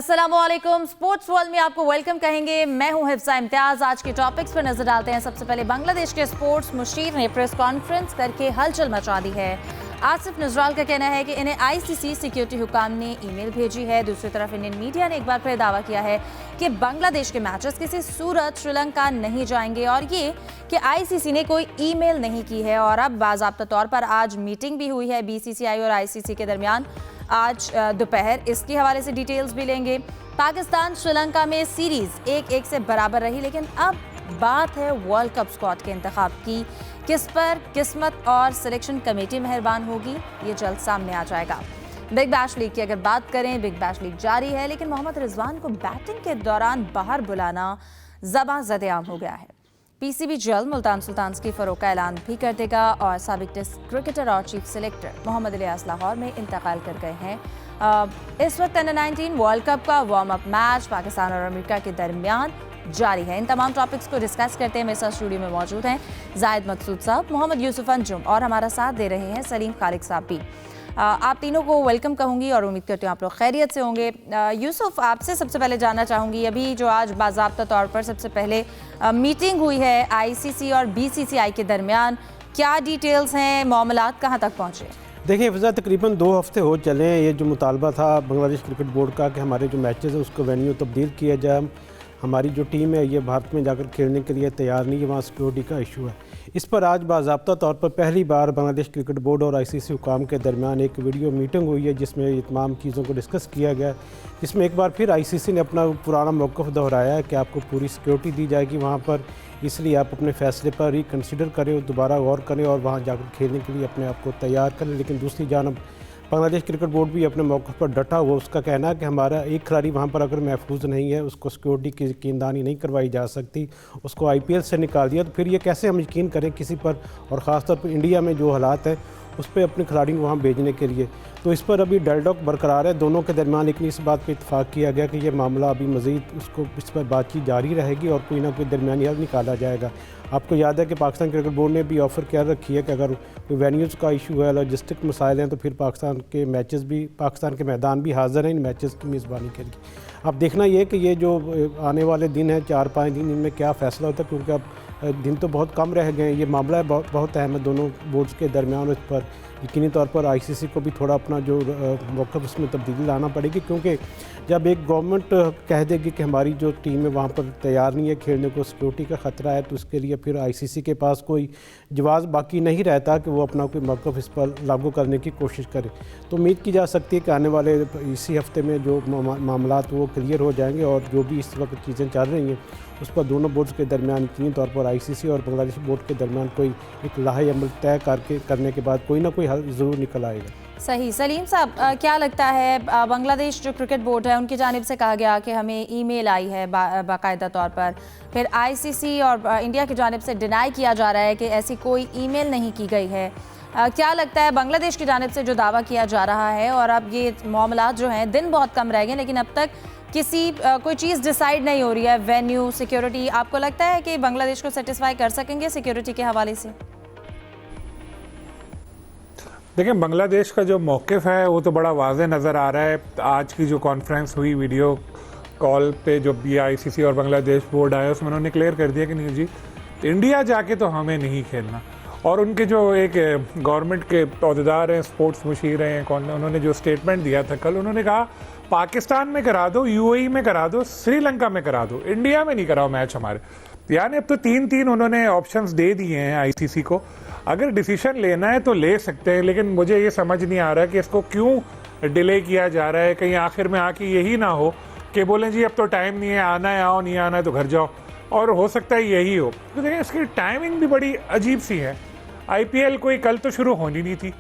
अस्सलामुअलैकुम। Sports world में आपको वेलकम कहेंगे। मैं हूं हिफ्सा इम्तियाज। आज के टॉपिक्स पर नजर डालते हैं। सबसे पहले बांग्लादेश के स्पोर्ट्स मुशीर ने प्रेस कॉन्फ्रेंस करके हलचल मचा दी है। आसिफ नजराल का कहना है कि इन्हें आईसीसी सिक्योरिटी हुकाम ने ईमेल भेजी है। दूसरी तरफ इंडियन मीडिया ने एक बार फिर दावा किया है कि बांग्लादेश के मैचेस किसी सूरत श्रीलंका नहीं जाएंगे और ये कि आईसीसी ने कोई ईमेल नहीं की है। और अब बाज़ाब्ता तौर पर आज मीटिंग भी हुई है बीसीसीआई और आईसीसी के दरमियान आज दोपहर। इसके हवाले से डिटेल्स भी लेंगे। पाकिस्तान श्रीलंका में सीरीज 1-1 से बराबर रही, लेकिन अब बात है वर्ल्ड कप स्क्वाड के इंतखाब की। किस पर किस्मत और सिलेक्शन कमेटी मेहरबान होगी, ये जल्द सामने आ जाएगा। बिग बैश लीग की अगर बात करें, बिग बैश लीग जारी है, लेकिन मोहम्मद रिजवान को बैटिंग के दौरान बाहर बुलाना ज़बां ज़द-ए-आम हो गया है। पीसीबी जल्द मुल्तान सुल्तान्स की फरोग का ऐलान भी कर देगा और साबिक टेस्ट क्रिकेटर और चीफ सेलेक्टर मोहम्मद इलियास लाहौर में इंतकाल कर गए हैं। इस वक्त अंडर-19 वर्ल्ड कप का वार्म अप मैच पाकिस्तान और अमेरिका के दरमियान जारी है। इन तमाम टॉपिक्स को डिस्कस करते हैं। मेरे साथ स्टूडियो में मौजूद हैं जाहिद मकसूद साहब, मोहम्मद यूसुफ अंजुम और हमारा साथ दे रहे हैं सलीम खालिक साहब भी। आप तीनों को वेलकम कहूँगी और उम्मीद करती हूँ आप लोग खैरियत से होंगे। यूसुफ, आपसे सबसे पहले जानना चाहूँगी, अभी जो आज बाज़ाब्ता तौर पर सबसे पहले मीटिंग हुई है आईसीसी और बीसीसीआई के दरमियान, क्या डिटेल्स हैं, मामलात कहाँ तक पहुँचे? देखिए फिजा, तकरीबन 2 हफ्ते हो चले हैं। ये जो मुतालबा था बांग्लादेश क्रिकेट बोर्ड का कि हमारे जो मैचेस हैं उसको वेन्यू तब्दील किया जाए। हमारी जो टीम है ये भारत में जाकर खेलने के लिए तैयार नहीं है, वहाँ सिक्योरिटी का इशू है। इस पर आज बाज़ाब्ता तौर पर पहली बार बांग्लादेश क्रिकेट बोर्ड और आईसीसी हुकाम के दरमियान एक वीडियो मीटिंग हुई है, जिसमें ये तमाम चीज़ों को डिस्कस किया गया। जिसमें एक बार फिर आईसीसी ने अपना पुराना मौक़िफ़ दोहराया है कि आपको पूरी सिक्योरिटी दी जाएगी वहाँ पर, इसलिए आप अपने फ़ैसले पर रिकन्सिडर करें, दोबारा गौर करें और वहाँ जाकर खेलने के लिए अपने आप को तैयार करें। लेकिन दूसरी जानब बांग्लादेश क्रिकेट बोर्ड भी अपने मौक़िफ़ पर डटा हुआ। उसका कहना है कि हमारा एक खिलाड़ी वहाँ पर अगर महफूज नहीं है, उसको सिक्योरिटी की यकीनदानी नहीं करवाई जा सकती, उसको आईपीएल से निकाल दिया, तो फिर ये कैसे हम यकीन करें किसी पर, और ख़ासतौर पर इंडिया में जो हालात है उस पर अपने खिलाड़ी को वहाँ भेजने के लिए। तो इस पर अभी डेडलॉक बरकरार है दोनों के दरमियान। लेकिन इस बात पर इत्तेफाक किया गया कि यह मामला अभी मज़ीद उसको इस पर बातचीत जारी रहेगी और कोई ना कोई दरमियानी हल निकाला जाएगा। आपको याद है कि पाकिस्तान क्रिकेट बोर्ड ने भी ऑफ़र क्या रखी है कि अगर कोई वेन्यूज़ का इशू है, लॉजिस्टिक मसाइल हैं, तो फिर पाकिस्तान के मैचेस भी, पाकिस्तान के मैदान भी हाज़िर हैं इन मैचेस की मेज़बानी के लिए। अब देखना ये कि ये जो आने वाले दिन हैं 4-5 दिन, इनमें क्या फ़ैसला होता है, क्योंकि अब दिन तो बहुत कम रह गए हैं। ये मामला है बहुत अहम है दोनों बोर्ड्स के दरमियान। इस पर यकीनी तौर पर आईसीसी को भी थोड़ा अपना जो मौक़िफ़ उसमें तब्दीली लाना पड़ेगी, क्योंकि जब एक गवर्नमेंट कह देगी कि हमारी जो टीम है वहाँ पर तैयार नहीं है खेलने को, सिक्योरिटी का ख़तरा है, तो उसके लिए फिर आईसीसी के पास कोई जवाब बाकी नहीं रहता कि वो अपना कोई मौक़िफ़ इस पर लागू करने की कोशिश करे। तो उम्मीद की जा सकती है कि आने वाले इसी हफ्ते में जो मामलात वो क्लियर हो जाएंगे और जो भी इस वक्त चीज़ें चल रही हैं उस पर दोनों बोर्ड्स के दरमियान यकीनी तौर पर आईसीसी और बांग्लादेश बोर्ड के दरमियान कोई एक लाहे अमल तय करने के बाद कोई ना कोई हल ज़रूर निकल आएगा। सही। सलीम साहब, क्या लगता है, बांग्लादेश जो क्रिकेट बोर्ड है उनकी जानिब से कहा गया कि हमें ईमेल आई है बाकायदा तौर पर, फिर आईसीसी और इंडिया की जानिब से डिनाई किया जा रहा है कि ऐसी कोई ईमेल नहीं की गई है। क्या लगता है बांग्लादेश की जानिब से जो दावा किया जा रहा है, और अब ये मामलात जो हैं दिन बहुत कम रह गए लेकिन अब तक कोई चीज़ डिसाइड नहीं हो रही है, वेन्यू, सिक्योरिटी, आपको लगता है कि बांग्लादेश को सेटिस्फाई कर सकेंगे सिक्योरिटी के हवाले से? देखिए, बांग्लादेश का जो मौक़िफ़ है वो तो बड़ा वाज़ेह नज़र आ रहा है। आज की जो कॉन्फ्रेंस हुई वीडियो कॉल पे, जो भी आईसीसी और बांग्लादेश बोर्ड आया, उसमें उन्होंने क्लियर कर दिया कि नहीं जी, इंडिया जाके तो हमें नहीं खेलना। और उनके जो एक गवर्नमेंट के अहदेदार हैं, स्पोर्ट्स मुशीर हैं, उन्होंने जो स्टेटमेंट दिया था कल, उन्होंने कहा पाकिस्तान में करा दो, यूएई में करा दो, श्रीलंका में करा दो, इंडिया में नहीं कराओ मैच हमारे। यानी अब तो 3-3 उन्होंने ऑप्शंस दे दिए हैं आईसीसी को। अगर डिसीजन लेना है तो ले सकते हैं, लेकिन मुझे ये समझ नहीं आ रहा कि इसको क्यों डिले किया जा रहा है। कहीं आखिर में आके यही ना हो कि बोलें जी अब तो टाइम नहीं है, आना है आओ, नहीं आना है तो घर जाओ। और हो सकता है यही हो। तो देखिए, इसकी टाइमिंग भी बड़ी अजीब सी है। आईपीएल कोई कल तो शुरू होनी नहीं थी,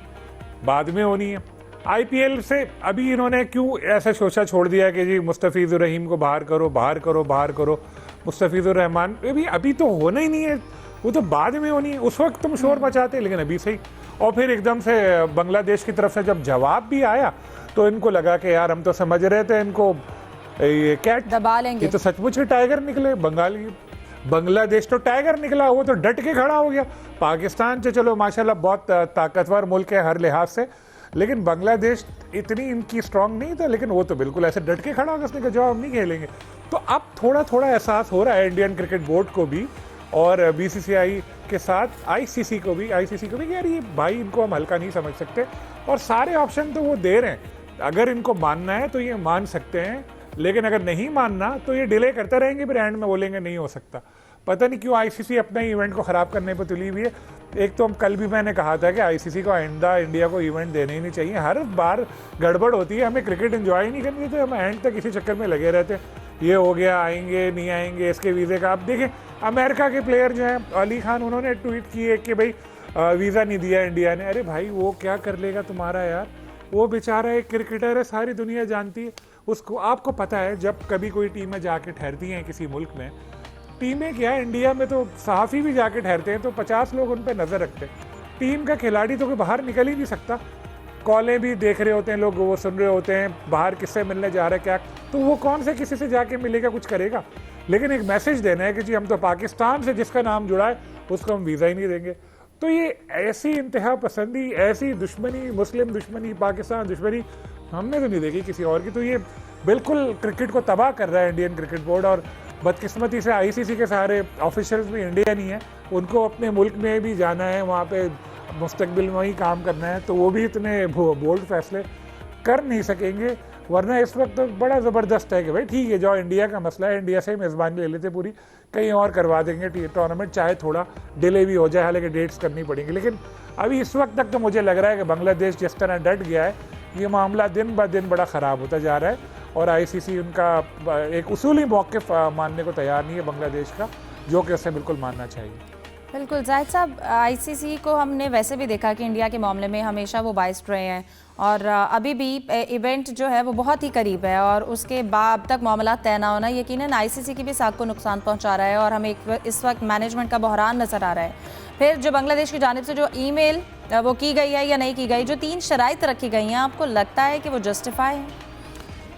बाद में होनी है। आईपीएल से अभी इन्होंने क्यों ऐसा सोचा छोड़ दिया कि जी मुस्तफिजुर रहीम को बाहर करो, बाहर करो, बाहर करो, मुस्तफिजुर रहमान अभी तो होना ही नहीं है, वो तो बाद में होनी है। उस वक्त तुम शोर मचाते, लेकिन अभी सही। और फिर एकदम से बांग्लादेश की तरफ से जब जवाब भी आया तो इनको लगा कि यार हम तो समझ रहे थे इनको ये कैट दबा लेंगे, ये तो सचमुच ही टाइगर निकले। बांग्लादेश तो टाइगर निकला, वो तो डट के खड़ा हो गया। पाकिस्तान तो चलो माशाल्लाह बहुत ताकतवर मुल्क है हर लिहाज से, लेकिन बांग्लादेश इतनी इनकी स्ट्रांग नहीं था, लेकिन वो तो बिल्कुल ऐसे डट के खड़ा होगा, उसने कहा जो हम नहीं खेलेंगे। तो अब थोड़ा थोड़ा एहसास हो रहा है इंडियन क्रिकेट बोर्ड को भी और बीसीसीआई के साथ आईसीसी को भी कि यार ये भाई इनको हम हल्का नहीं समझ सकते, और सारे ऑप्शन तो वो दे रहे हैं। अगर इनको मानना है तो ये मान सकते हैं, लेकिन अगर नहीं मानना तो ये डिले करते रहेंगे, फिर एंड में बोलेंगे नहीं हो सकता। पता नहीं क्यों आईसीसी अपने इवेंट को ख़राब करने पर तुली हुई है। एक तो कल भी मैंने कहा था कि आईसीसी को आइंदा इंडिया को इवेंट देने ही नहीं चाहिए, हर बार गड़बड़ होती है, हमें क्रिकेट एंजॉय नहीं करनी चाहिए, हम एंड तक इसी चक्कर में लगे रहते हैं, ये हो गया, आएंगे नहीं आएंगे, इसके वीज़े का। आप देखें अमेरिका के प्लेयर जो हैं, अली खान, उन्होंने ट्वीट किए कि भाई वीज़ा नहीं दिया इंडिया ने। अरे भाई वो क्या कर लेगा तुम्हारा यार, वो बेचारा एक क्रिकेटर है, सारी दुनिया जानती है उसको। आपको पता है जब कभी कोई टीमें जाके ठहरती हैं किसी मुल्क में, टीमें क्या है, इंडिया में तो सहाफ़ी भी जाके ठहरते हैं तो 50 लोग उन पर नज़र रखते हैं। टीम का खिलाड़ी तो कोई बाहर निकल ही नहीं सकता, कॉलें भी देख रहे होते हैं लोग, वो सुन रहे होते हैं बाहर किससे मिलने जा रहा है क्या, तो वो कौन से किसी से जाके मिलेगा, कुछ करेगा। लेकिन एक मैसेज देना है कि जी हम तो पाकिस्तान से जिसका नाम जुड़ा है उसको हम वीज़ा ही नहीं देंगे। तो ये ऐसी इंतहा पसंदी, ऐसी दुश्मनी, मुस्लिम दुश्मनी, पाकिस्तान दुश्मनी हमने तो नहीं देखी किसी और की। तो ये बिल्कुल क्रिकेट को तबाह कर रहा है इंडियन क्रिकेट बोर्ड, और बदकिस्मती से आईसीसी के सारे ऑफिशियल्स भी इंडियन ही हैं, उनको अपने मुल्क में भी जाना है, वहाँ पे मुस्तकबिल में ही काम करना है, तो वो भी इतने बोल्ड फैसले कर नहीं सकेंगे। वरना इस वक्त तो बड़ा ज़बरदस्त है कि भाई ठीक है, जो इंडिया का मसला है, इंडिया से ही मेज़बानी ले लेते पूरी, कहीं और करवा देंगे टूर्नामेंट, चाहे थोड़ा डिले भी हो जाए, हालांकि डेट्स करनी पड़ेंगी। लेकिन अभी इस वक्त तक तो मुझे लग रहा है कि बांग्लादेश जिस तरह डट गया है, ये मामला दिन ब दिन बड़ा ख़राब होता जा रहा है, और आईसीसी उनका एक उसूली मौक़िफ़ मानने को तैयार नहीं है बांग्लादेश का, जो कि उसे बिल्कुल मानना चाहिए। बिल्कुल जाहिद साहब, आईसीसी को हमने वैसे भी देखा कि इंडिया के मामले में हमेशा वो बाइस्ड रहे हैं, और अभी भी इवेंट जो है वो बहुत ही करीब है, और उसके बाद तक मामला तय ना होना यकीनन आईसीसी की भी साख को नुकसान पहुंचा रहा है, और हमें इस वक्त मैनेजमेंट का बहरान नज़र आ रहा है। फिर जो बांग्लादेश की जानिब से जो ईमेल वो की गई है या नहीं की गई, जो 3 शराइत रखी गई हैं, आपको लगता है कि वो जस्टिफाई है?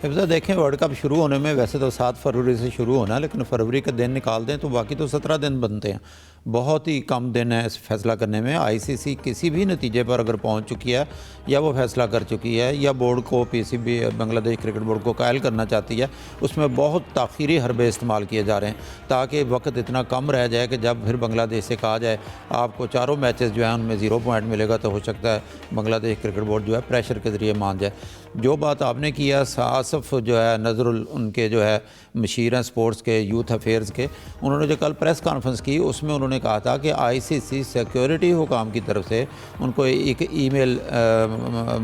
हिफ्ज़ा देखें, वर्ल्ड कप शुरू होने में वैसे तो 7 फरवरी से शुरू होना है, लेकिन फरवरी का दिन निकाल दें तो बाकी तो 17 दिन बनते हैं, बहुत ही कम दिन है इस फैसला करने में। आईसीसी किसी भी नतीजे पर अगर पहुंच चुकी है या वो फैसला कर चुकी है या बोर्ड को, पीसीबी बांग्लादेश क्रिकेट बोर्ड को कायल करना चाहती है, उसमें बहुत ताख़ीरी हरबे इस्तेमाल किए जा रहे हैं, ताकि वक्त इतना कम रह जाए कि जब फिर बांग्लादेश से कहा जाए आपको चारों मैचेस जो हैं उनमें 0 पॉइंट मिलेगा, तो हो सकता है बांग्लादेश क्रिकेट बोर्ड जो है प्रेशर के ज़रिए मान जाए। जो बात आपने किया, आसफ जो है नज़रुल, उनके जो है मशीर हैं स्पोर्ट्स के, यूथ अफेयर्स के, उन्होंने जो कल प्रेस कॉन्फ्रेंस की उसमें उन्होंने कहा था कि आईसीसी सिक्योरिटी हुकाम की तरफ से उनको एक ईमेल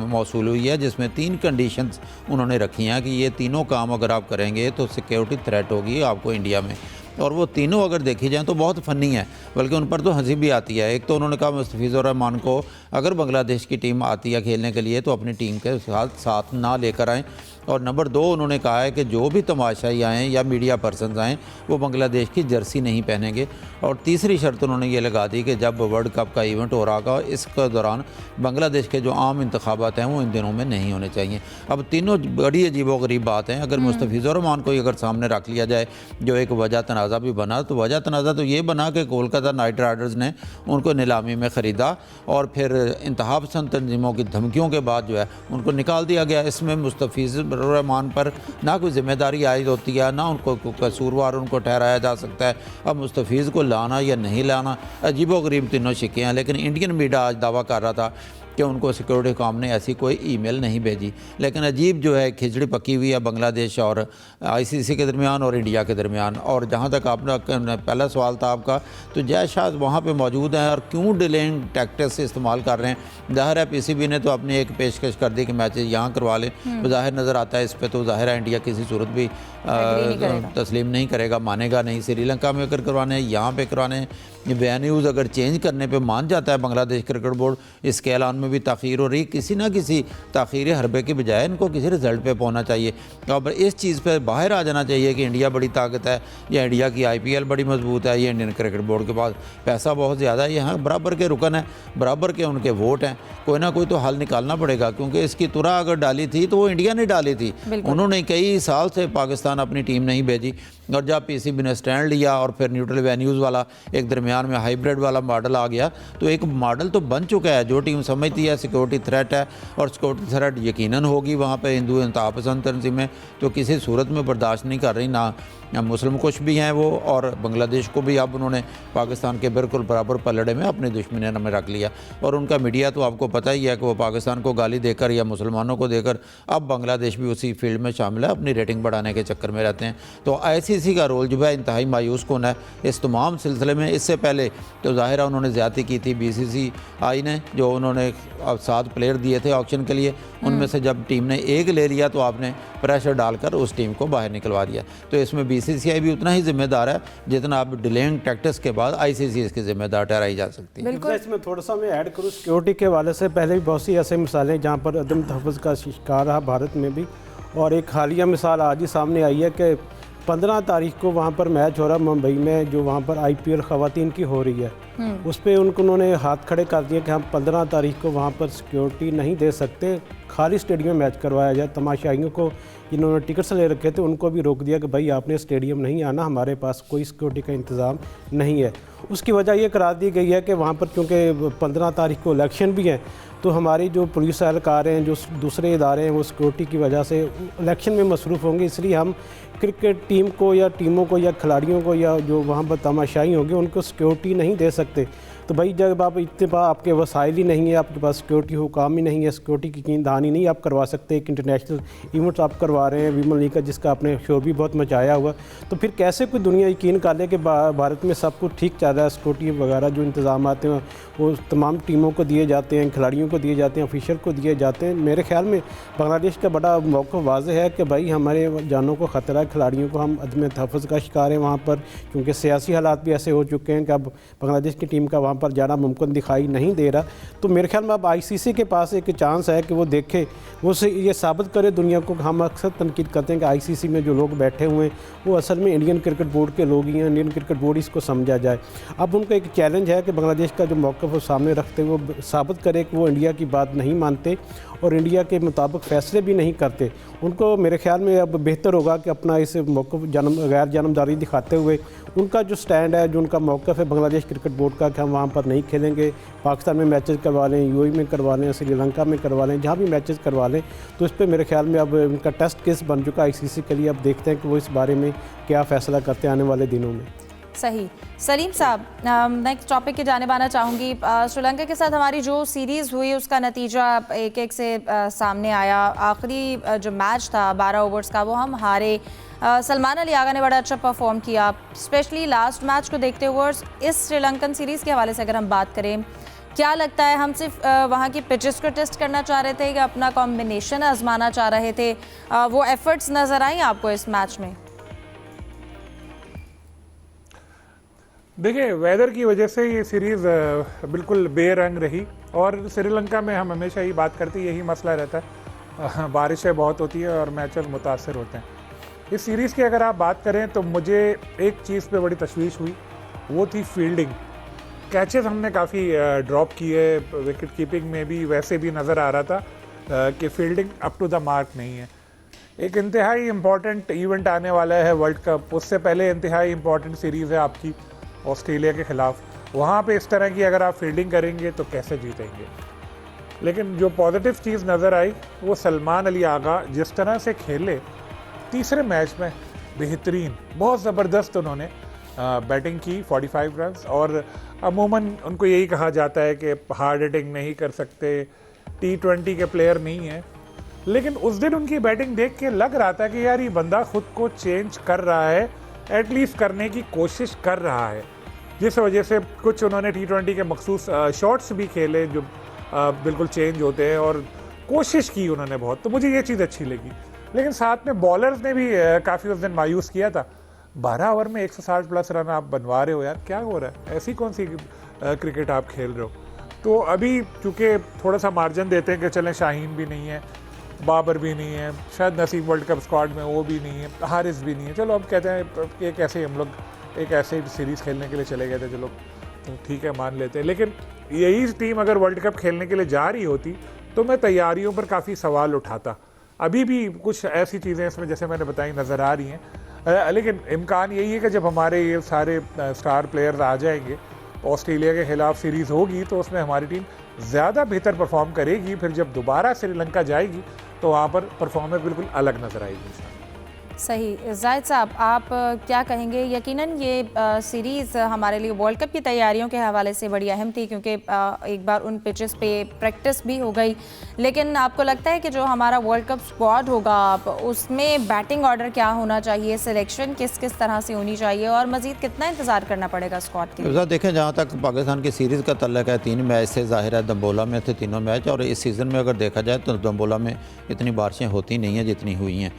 मौसूल हुई है जिसमें 3 कंडीशंस उन्होंने रखी हैं कि ये तीनों काम अगर आप करेंगे तो सिक्योरिटी थ्रेट होगी आपको इंडिया में, और वो तीनों अगर देखी जाएँ तो बहुत फ़नी है, बल्कि उन पर तो हंसी भी आती है। एक तो उन्होंने कहा मुस्तफ़िज़ुर रहमान को अगर बांग्लादेश की टीम आती है खेलने के लिए तो अपनी टीम के साथ ना लेकर आएँ, और नंबर 2 उन्होंने कहा है कि जो भी तमाशाई आएँ या मीडिया पर्सनस आएँ वो बांग्लादेश की जर्सी नहीं पहनेंगे, और तीसरी शर्त उन्होंने ये लगा दी कि जब वर्ल्ड कप का इवेंट हो रहा होगा इसके दौरान बांग्लादेश के जो आम इंतखाबात हैं वो इन दिनों में नहीं होने चाहिए। अब तीनों बड़ी अजीबोगरीब बात हैं। अगर मुस्तफ़िज़ुर रहमान को अगर सामने रख लिया जाए, जो एक वजह तनाज़ा भी बना, तो वजह तनाज़ा तो ये बना कि कोलकाता नाइट राइडर्स ने उनको नीलामी में ख़रीदा और फिर इंतहा पसंद तंजीमों की धमकियों के बाद जो है उनको निकाल दिया गया। इसमें मुस्तफ़िज़ुर रहमान पर ना कोई जिम्मेदारी आयद होती है, ना उनको कसूरवार उनको ठहराया जा सकता है। अब मुस्तफ़िज़ को लाना या नहीं लाना, अजीबोगरीब तीनों शिक्के हैं। लेकिन इंडियन मीडिया आज दावा कर रहा था कि उनको सिक्योरिटी हुकाम ने ऐसी कोई ईमेल नहीं भेजी। लेकिन अजीब जो है खिचड़ी पकी हुई है बांग्लादेश और आईसीसी के दरमियान और इंडिया के दरमियान। और जहाँ तक आपका पहला सवाल था आपका, तो जय शाह वहाँ पे मौजूद हैं और क्यों डिलेइंग टैक्टिक्स से इस्तेमाल कर रहे हैं। ज़ाहिर है पीसीबी ने तो अपनी एक पेशकश कर दी कि मैचेस यहाँ करवा लें, ज़ाहिर नज़र आता है इस पर तो ज़ाहिर है इंडिया किसी सूरत भी तस्लीम नहीं करेगा, मानेगा नहीं। श्रीलंका में अगर करवाने हैं, यहाँ पे करवाने हैं, ये वेन्यूज़ अगर चेंज करने पे मान जाता है बांग्लादेश क्रिकेट बोर्ड, इसके ऐलान में भी ताख़ीर हो रही, किसी ना किसी ताख़ीरी हरबे के बजाय इनको किसी रिज़ल्ट पे पहुंचना चाहिए। अब इस चीज़ पे बाहर आ जाना चाहिए कि इंडिया बड़ी ताकत है या इंडिया की IPL बड़ी मजबूत है, ये इंडियन क्रिकेट बोर्ड के पास पैसा बहुत ज़्यादा है, यहाँ बराबर के रुकन है, बराबर के उनके वोट हैं। कोई ना कोई तो हल निकालना पड़ेगा, क्योंकि इसकी तुरा अगर डाली थी तो वो इंडिया ने डाली थी। उन्होंने कई साल से पाकिस्तान अपनी टीम नहीं भेजी, और जब पीसीबी ने स्टैंड लिया और फिर न्यूट्रल वेन्यूज़ वाला एक दरमियान में हाइब्रिड वाला मॉडल आ गया, तो एक मॉडल तो बन चुका है। जो टीम समझती है सिक्योरिटी थ्रेट है, और सिक्योरिटी थ्रेट यकीनन होगी वहाँ पे हिंदू इंतहापसंद तंजीमें तो किसी सूरत में बर्दाश्त नहीं कर रही, ना मुस्लिम कुछ भी हैं वो, और बांग्लादेश को भी अब उन्होंने पाकिस्तान के बिल्कुल बराबर पलड़े में अपने दुश्मनी में रख लिया। और उनका मीडिया तो आपको पता ही है कि वो पाकिस्तान को गाली देकर या मुसलमानों को देकर अब बांग्लादेश भी उसी फील्ड में शामिल है, अपनी रेटिंग बढ़ाने के चक्कर में रहते हैं। तो आईसीसी का रोल जो है इंतहाई मायूस कौन है इस तमाम सिलसिले में। इससे पहले तो ज़ाहिर है उन्होंने ज़्यादती की थी बीसीसीआई ने, जो उन्होंने 7 प्लेयर दिए थे ऑक्शन के लिए, उनमें से जब टीम ने एक ले लिया तो आपने प्रेशर डालकर उस टीम को बाहर निकलवा दिया। तो इसमें बीसीसीआई भी उतना ही जिम्मेदार है जितना आप डिलेइंग टैक्टिक्स के बाद आईसीसी इसकी जिम्मेदार ठहराई जा सकती है। बिल्कुल, इसमें थोड़ा सा मैं ऐड करूँ, सिक्योरिटी के हवाले से पहले भी बहुत सी ऐसे मिसालें जहाँ पर अदम तहफ़्फ़ुज़ का शिकार रहा भारत में भी, और एक हालिया मिसाल आज ही सामने आई है कि 15 तारीख को वहाँ पर मैच हो रहा मुंबई में, जो वहाँ पर IPL ख़वातीन की हो रही है, उस पर उन्होंने हाथ खड़े कर दिए कि हम 15 तारीख को वहाँ पर सिक्योरिटी नहीं दे सकते, खाली स्टेडियम में मैच करवाया जाए। तमाशाइयों को जिन्होंने टिकट्स ले रखे थे उनको भी रोक दिया कि भाई आपने स्टेडियम नहीं आना, हमारे पास कोई सिक्योरिटी का इंतज़ाम नहीं है। उसकी वजह ये करार दी गई है कि वहाँ पर क्योंकि 15 तारीख को इलेक्शन भी है, तो हमारी जो पुलिस एहलकार हैं, जो दूसरे इदारे हैं, वो सिक्योरिटी की वजह से इलेक्शन में मसरूफ़ होंगे, इसलिए हम क्रिकेट टीम को या टीमों को या खिलाड़ियों को या जो वहाँ पर तमाशाई होंगे उनको सिक्योरिटी नहीं दे सकते। तो भाई जब आप इतने आपके वसाइल ही नहीं है, आपके पास सिक्योरिटी हुकाम ही नहीं है, सिक्योरिटी की कीनदहानी नहीं आप करवा सकते, एक इंटरनेशनल इवेंट आप करवा रहे हैं वीमेन लीग का, जिसका आपने शोर भी बहुत मचाया हुआ, तो फिर कैसे कोई दुनिया यकीन कर ले कि भारत में सब कुछ ठीक चल रहा है, सिक्योरिटी वगैरह जो इंतजाम आते हैं वो तमाम टीमों को दिए जाते हैं, खिलाड़ियों को दिए जाते हैं, ऑफिशियल को दिए जाते हैं। मेरे ख्याल में बांग्लादेश का बड़ा मौक़िफ़ वाज़ेह है कि भाई हमारे जानों को ख़तरा है, खिलाड़ियों को हम अदम तहफ़्फ़ुज़ का शिकार है वहाँ पर, क्योंकि सियासी हालात भी ऐसे हो चुके हैं कि अब बांग्लादेश की टीम का वहाँ पर जाना मुमकिन दिखाई नहीं दे रहा। तो मेरे ख्याल में अब आईसीसी के पास एक चांस है कि वो देखे, वो से ये साबित करे दुनिया को। हम अक्सर तनकीद करते हैं कि आईसीसी में जो लोग बैठे हुए हैं वो असल में इंडियन क्रिकेट बोर्ड के लोग ही हैं, इंडियन क्रिकेट बोर्ड इसको समझा जाए। अब उनका एक चैलेंज है कि बांग्लादेश का जो मौक़िफ़ वो सामने रखते वो साबित करे कि वो इंडिया की बात नहीं मानते और इंडिया के मुताबिक फ़ैसले भी नहीं करते। उनको मेरे ख्याल में अब बेहतर होगा कि अपना इस मौक़िफ़ गैर जानबदारी दिखाते हुए उनका जो स्टैंड है, जो उनका मौक़िफ़ है बांग्लादेश क्रिकेट बोर्ड का, कि हम वहाँ पर नहीं खेलेंगे, पाकिस्तान में मैचेस करवा लें, यूएई में करवा लें, श्रीलंका में करवा लें, जहाँ भी मैचेस करवा लें, तो इस पर मेरे ख्याल में अब उनका टेस्ट केस बन चुका है आईसीसी के लिए। अब देखते हैं कि वो इस बारे में क्या फ़ैसला करते हैं आने वाले दिनों में। सही। सलीम साहब, नेक्स्ट टॉपिक की जानिब आना चाहूँगी। श्रीलंका के साथ हमारी जो सीरीज़ हुई उसका नतीजा 1-1 से सामने आया। आखिरी जो मैच था 12 ओवर्स का वो हम हारे। सलमान अली आगा ने बड़ा अच्छा परफॉर्म किया, स्पेशली लास्ट मैच को देखते हुए। और इस श्रीलंकन सीरीज़ के हवाले से अगर हम बात करें, क्या लगता है हम सिर्फ वहाँ की पिचेस को टेस्ट करना चाह रहे थे या अपना कॉम्बिनेशन आजमाना चाह रहे थे? वो एफर्ट्स नज़र आई आपको इस मैच में? देखिए, वेदर की वजह से ये सीरीज़ बिल्कुल बेरंग रही, और श्रीलंका में हम हमेशा ही बात करते यही मसला रहता है, बारिशें बहुत होती है और मैचेस मुतासर होते हैं। इस सीरीज़ की अगर आप बात करें तो मुझे एक चीज़ पे बड़ी तशवीश हुई, वो थी फील्डिंग। कैचेस हमने काफ़ी ड्रॉप किए, विकेट कीपिंग में भी वैसे भी नज़र आ रहा था कि fielding up to the mark नहीं है। एक इंतहाई इम्पॉर्टेंट इवेंट आने वाला है वर्ल्ड कप, उससे पहले इंतहाई इम्पॉर्टेंट सीरीज़ है आपकी ऑस्ट्रेलिया के ख़िलाफ़। वहाँ पे इस तरह की अगर आप फील्डिंग करेंगे तो कैसे जीतेंगे? लेकिन जो पॉजिटिव चीज़ नज़र आई वो सलमान अली आगा जिस तरह से खेले तीसरे मैच में, बेहतरीन, बहुत ज़बरदस्त उन्होंने बैटिंग की, 45 रन्स। और अमूमन उनको यही कहा जाता है कि हार्ड हिटिंग नहीं कर सकते, T20 के प्लेयर नहीं हैं, लेकिन उस दिन उनकी बैटिंग देख के लग रहा था कि यार ये बंदा ख़ुद को चेंज कर रहा है, एटलीस्ट करने की कोशिश कर रहा है, जिस वजह से कुछ उन्होंने T20 के मखसूस शॉट्स भी खेले जो बिल्कुल चेंज होते हैं, और कोशिश की उन्होंने बहुत, तो मुझे ये चीज़ अच्छी लगी। लेकिन साथ में बॉलर्स ने भी काफ़ी उस दिन मायूस किया था। 12 ओवर में 160 प्लस रन आप बनवा रहे हो, यार क्या हो रहा है? ऐसी कौन सी क्रिकेट आप खेल रहे हो? तो अभी चूँकि थोड़ा सा मार्जिन देते हैं कि चलें, शाहीन भी नहीं है, बाबर भी नहीं है, शायद नसीब वर्ल्ड कप स्क्वाड में वो भी नहीं है, हारिस भी नहीं है, चलो अब कहते हैं एक ऐसे हम लोग एक ऐसे सीरीज़ खेलने के लिए चले गए थे, चलो तो ठीक है मान लेते हैं। लेकिन यही टीम अगर वर्ल्ड कप खेलने के लिए जा रही होती तो मैं तैयारियों पर काफ़ी सवाल उठाता। अभी भी कुछ ऐसी चीज़ें इसमें जैसे मैंने बताई नज़र आ रही हैं, लेकिन इम्कान यही है कि जब हमारे ये सारे स्टार प्लेयर्स आ जाएंगे, ऑस्ट्रेलिया के खिलाफ सीरीज़ होगी तो उसमें हमारी टीम ज़्यादा बेहतर परफॉर्म करेगी। फिर जब दोबारा श्रीलंका जाएगी तो वहाँ पर परफॉर्मेंस बिल्कुल अलग नज़र आएगी। सही। जाहिद साहब, आप क्या कहेंगे? यकीनन ये सीरीज़ हमारे लिए वर्ल्ड कप की तैयारियों के हवाले से बड़ी अहम थी, क्योंकि एक बार उन पिचेस पे प्रैक्टिस भी हो गई, लेकिन आपको लगता है कि जो हमारा वर्ल्ड कप स्क्वाड होगा उसमें बैटिंग ऑर्डर क्या होना चाहिए, सिलेक्शन किस किस तरह से होनी चाहिए, और मज़ीद कितना इंतज़ार करना पड़ेगा स्क्वाड के लिए? देखें, जहाँ तक पाकिस्तान की सीरीज़ का तल्लक है, 3 मैच से ज़ाहिर है दम्बोला में थे तीनों मैच, और इस सीज़न में अगर देखा जाए तो दम्बोला में इतनी बारिशें होती नहीं हैं जितनी हुई हैं,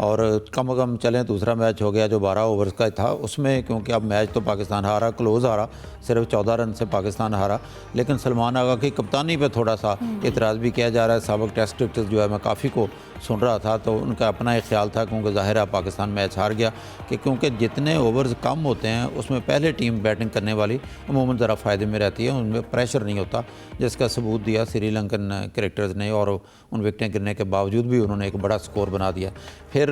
और कम कम चलें दूसरा मैच हो गया जो 12 ओवर्स का था, उसमें क्योंकि अब मैच तो पाकिस्तान हारा, क्लोज हारा, सिर्फ 14 रन से पाकिस्तान हारा, लेकिन सलमान आगा की कप्तानी पे थोड़ा सा इतराज़ भी किया जा रहा है। साबिक टेस्ट क्रिकेटर्स जो है, मैं काफ़ी को सुन रहा था तो उनका अपना एक ख्याल था, क्योंकि ज़ाहिर है पाकिस्तान मैच हार गया, कि क्योंकि जितने ओवर्स कम होते हैं उसमें पहले टीम बैटिंग करने वाली अमूमन ज़रा फ़ायदे में रहती है, उनमें प्रेशर नहीं होता, जिसका सबूत दिया श्रीलंकन क्रिकेटर्स ने, और उन विकेटें गिरने के बावजूद भी उन्होंने एक बड़ा स्कोर बना दिया। फिर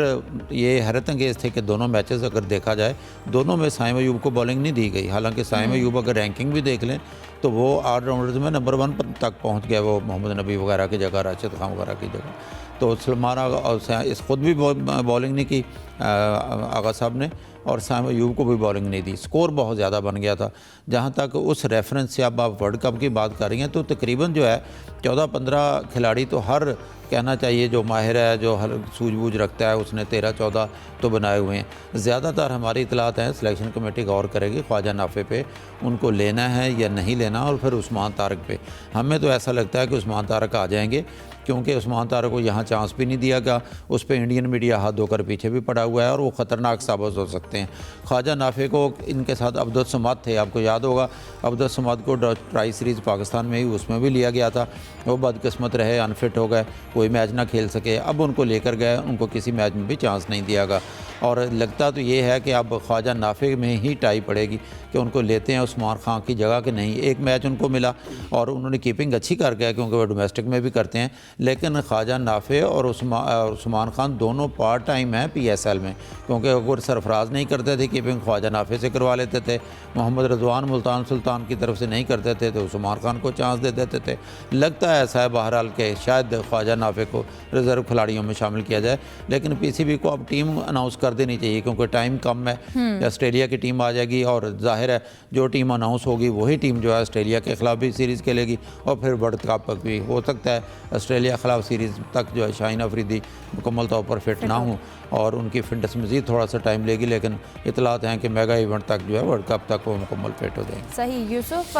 ये हैरत अंगेज़ थे कि दोनों मैचेस अगर देखा जाए, दोनों में साइम अयूब को बॉलिंग नहीं दी गई। हालांकि साइम अयूब अगर रैंकिंग भी देख लें तो वो ऑलराउंडर्स में नंबर 1 तक पहुंच गया, वो मोहम्मद नबी वगैरह की जगह, राशिद खान वगैरह की जगह। तो सलमान आगा और इस खुद भी बॉलिंग नहीं की आगा साहब ने, और साइम अयूब को भी बॉलिंग नहीं दी। स्कोर बहुत ज़्यादा बन गया था। जहाँ तक उस रेफरेंस से अब आप वर्ल्ड कप की बात कर रही हैं, तो तकरीबन जो है 14-15 खिलाड़ी तो हर कहना चाहिए जो माहिर है, जो हर सूझबूझ रखता है, उसने 13-14 तो बनाए हुए हैं। ज़्यादातर हमारी इतलात हैं, सिलेक्शन कमेटी गौर करेगी ख्वाजा नाफे पे, उनको लेना है या नहीं लेना, और फिर उस्मान तारक पे। हमें तो ऐसा लगता है कि उस्मान तारक आ जाएंगे, क्योंकि उस्मान तारक को यहाँ चांस भी नहीं दिया गया, उस पर इंडियन मीडिया हाथ धोकर पीछे भी पड़ा हुआ है, और वो ख़तरनाक साबित हो सकते हैं। ख्वाजा नाफे को इनके साथ अब्दुल समाद थे, आपको याद होगा अब्दुल समाद को ट्राई सीरीज़ पाकिस्तान में ही उसमें भी लिया गया था, वो बदकिस्मत रहे, अनफिट हो गए, कोई मैच ना खेल सके। अब उनको लेकर गए, उनको किसी मैच में भी चांस नहीं दिया गया, और लगता तो ये है कि अब ख्वाजा नाफे में ही टाई पड़ेगी कि उनको लेते हैं उस्मान खान की जगह कि नहीं। एक मैच उनको मिला और उन्होंने कीपिंग अच्छी कर गया, क्योंकि वो डोमेस्टिक में भी करते हैं, लेकिन ख्वाजा नाफे और उस्मान खान दोनों पार्ट टाइम हैं PSL में, क्योंकि अगर सरफराज नहीं करते थे कीपिंग, ख्वाजा नाफे से करवा लेते थे, मोहम्मद रज़वान मुल्तान सुल्तान की तरफ से नहीं करते थे तो उस्मान खान को चांस दे देते थे। लगता है ऐसा है बहरहाल के शायद ख्वाजा नाफे को रिज़र्व खिलाड़ियों में शामिल किया जाए, लेकिन PCB को अब टीम अनाउंस कर देनी चाहिए, क्योंकि टाइम कम है। ऑस्ट्रेलिया की टीम आ जाएगी, और जाहिर है जो टीम अनाउंस होगी वही टीम जो है ऑस्ट्रेलिया के खिलाफ भी सीरीज़ खेलेगी, और फिर वर्ल्ड कप भी हो सकता है ऑस्ट्रेलिया के खिलाफ सीरीज़ तक जो है शाहीन अफरीदी मुकम्मल तौर पर फिट ना हो, और उनकी फिटनेस मज़ीद थोड़ा सा टाइम लेगी, लेकिन इतलात हैं कि मेगा इवेंट तक जो है वर्ल्ड कप तक वो मुकम्मल फिट हो जाएंगे। सही। यूसुफ,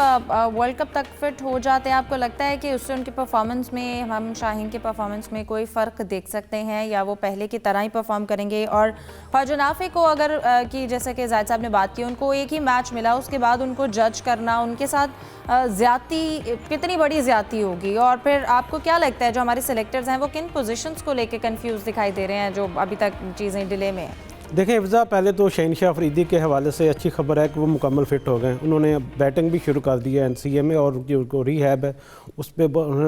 वर्ल्ड कप तक फिट हो जाते हैं, आपको लगता है कि उससे उनके परफॉर्मेंस में, हम शाहीन के परफॉर्मेंस में कोई फ़र्क देख सकते हैं, या वो पहले की तरह ही परफॉर्म करेंगे? और ख्वाजा नाफे को अगर कि जैसे कि जाहिद साहब ने बात की, उनको एक ही मैच मिला, उसके बाद उनको जज करना, उनके साथ ज़्यादती, कितनी बड़ी ज़्यादती होगी? और फिर आपको क्या लगता है जो हमारे सेलेक्टर्स हैं वो किन पोजीशंस को लेके कंफ्यूज दिखाई दे रहे हैं, जो अभी तक चीज़ें डिले में हैं? देखें हिफ्ज़ा, पहले तो शहनशाह अफरीदी के हवाले से अच्छी खबर है कि वो मुकम्मल फ़िट हो गए। उन्होंने बैटिंग भी शुरू कर दी है NCA में, और जो रिहैब है उस पर